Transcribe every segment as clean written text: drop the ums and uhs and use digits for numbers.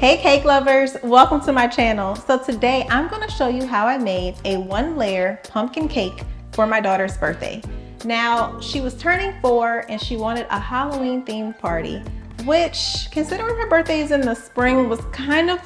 Hey cake lovers, welcome to my channel. So today I'm going to show you how I made a 1-layer pumpkin cake for my daughter's birthday. Now, she was turning 4 and she wanted a Halloween themed party, which considering her birthday is in the spring was kind of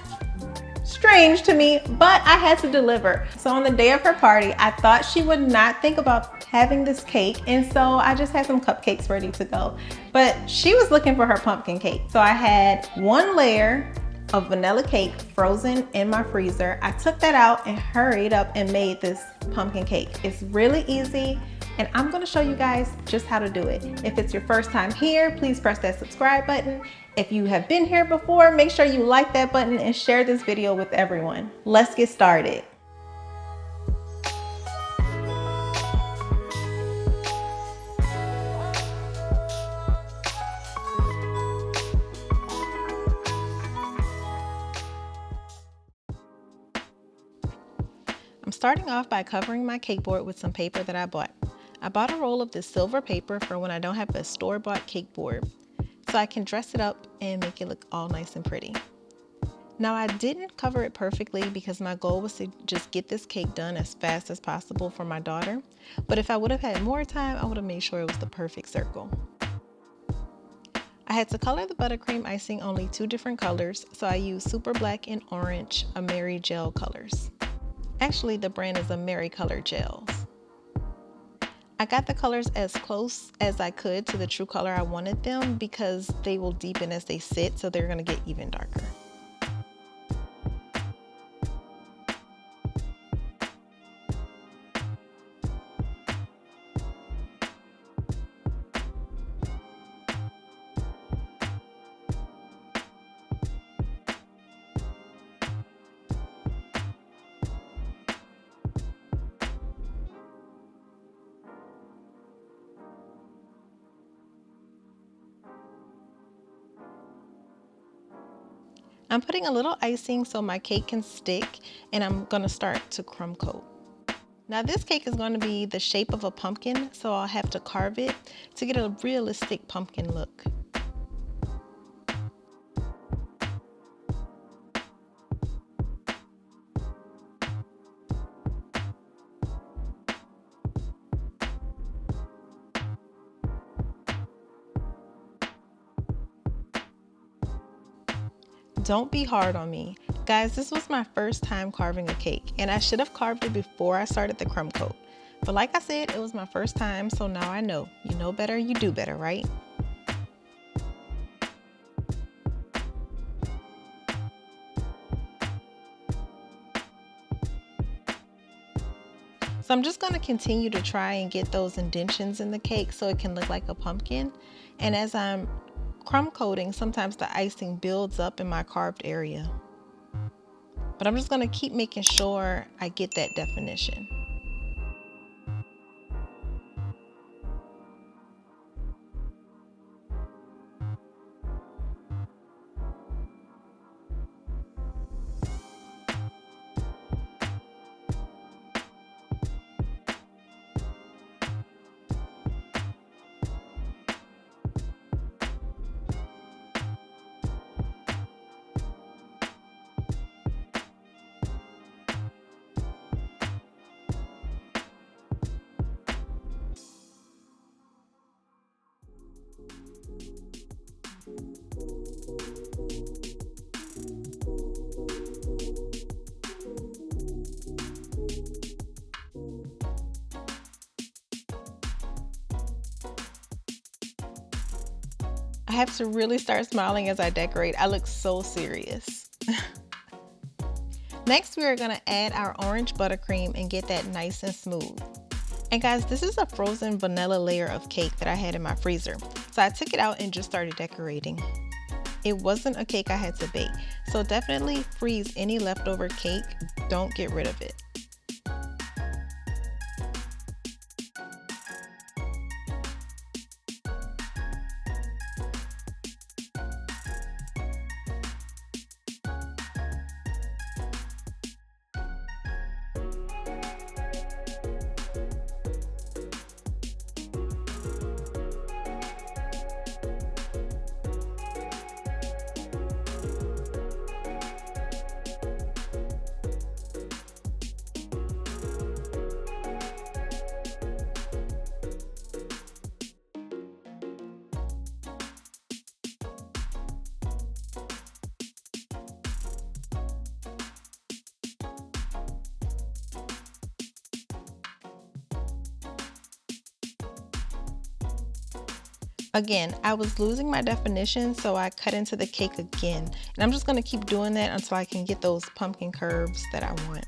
strange to me, but I had to deliver. So on the day of her party, I thought she would not think about having this cake, and so I just had some cupcakes ready to go. But she was looking for her pumpkin cake. So I had 1 layer of vanilla cake frozen in my freezer. I took that out and hurried up and made this pumpkin cake. It's really easy, and I'm gonna show you guys just how to do it. If it's your first time here, please press that subscribe button. If you have been here before, make sure you like that button and share this video with everyone. Let's get started. I'm starting off by covering my cake board with some paper that I bought. I bought a roll of this silver paper for when I don't have a store-bought cake board, so I can dress it up and make it look all nice and pretty. Now, I didn't cover it perfectly because my goal was to just get this cake done as fast as possible for my daughter, but if I would have had more time, I would have made sure it was the perfect circle. I had to color the buttercream icing only 2 different colors, so I used Super Black and Orange Ameri Gel colors. Actually, the brand is Ameri Color Gels. I got the colors as close as I could to the true color I wanted them because they will deepen as they sit, so they're going to get even darker. I'm putting a little icing so my cake can stick, and I'm going to start to crumb coat. Now this cake is going to be the shape of a pumpkin, so I'll have to carve it to get a realistic pumpkin look. Don't be hard on me. Guys, this was my first time carving a cake, and I should have carved it before I started the crumb coat. But like I said, it was my first time, so now I know. You know better, you do better, right? So I'm just going to continue to try and get those indentions in the cake so it can look like a pumpkin. And as I'm crumb coating, sometimes the icing builds up in my carved area. But I'm just going to keep making sure I get that definition. I have to really start smiling as I decorate. I look so serious. Next, we are going to add our orange buttercream and get that nice and smooth. And guys, this is a frozen vanilla layer of cake that I had in my freezer. So I took it out and just started decorating. It wasn't a cake I had to bake, so definitely freeze any leftover cake. Don't get rid of it. Again, I was losing my definition, so I cut into the cake again. And I'm just gonna keep doing that until I can get those pumpkin curves that I want.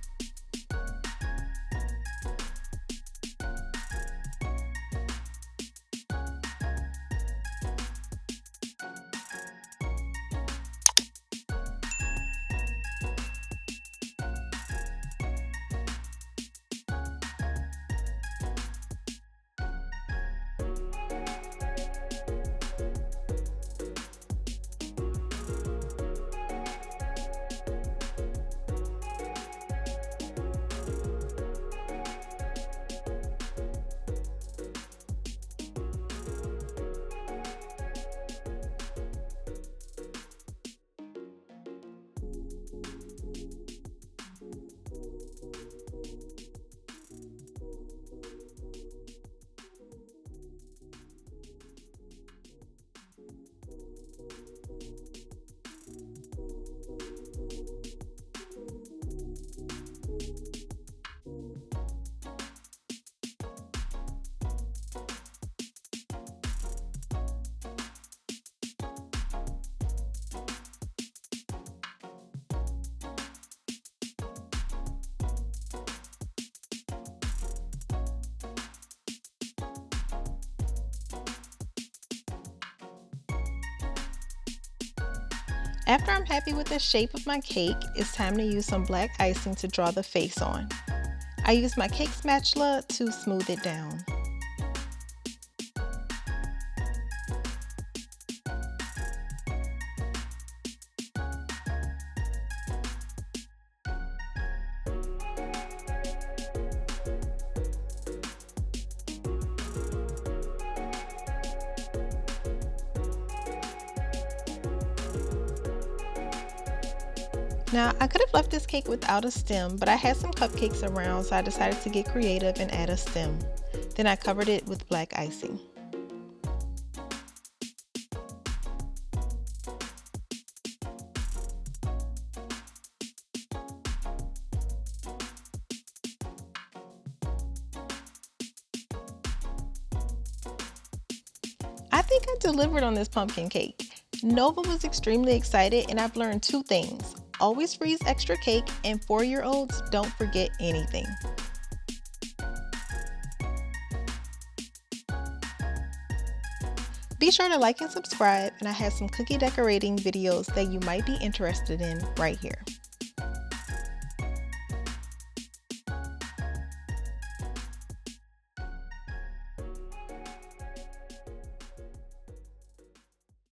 After I'm happy with the shape of my cake, it's time to use some black icing to draw the face on. I use my cake spatula to smooth it down. Now, I could have left this cake without a stem, but I had some cupcakes around, so I decided to get creative and add a stem. Then I covered it with black icing. I think I delivered on this pumpkin cake. Nova was extremely excited, and I've learned two things. Always freeze extra cake, and 4-year-olds don't forget anything. Be sure to like and subscribe, and I have some cookie decorating videos that you might be interested in right here.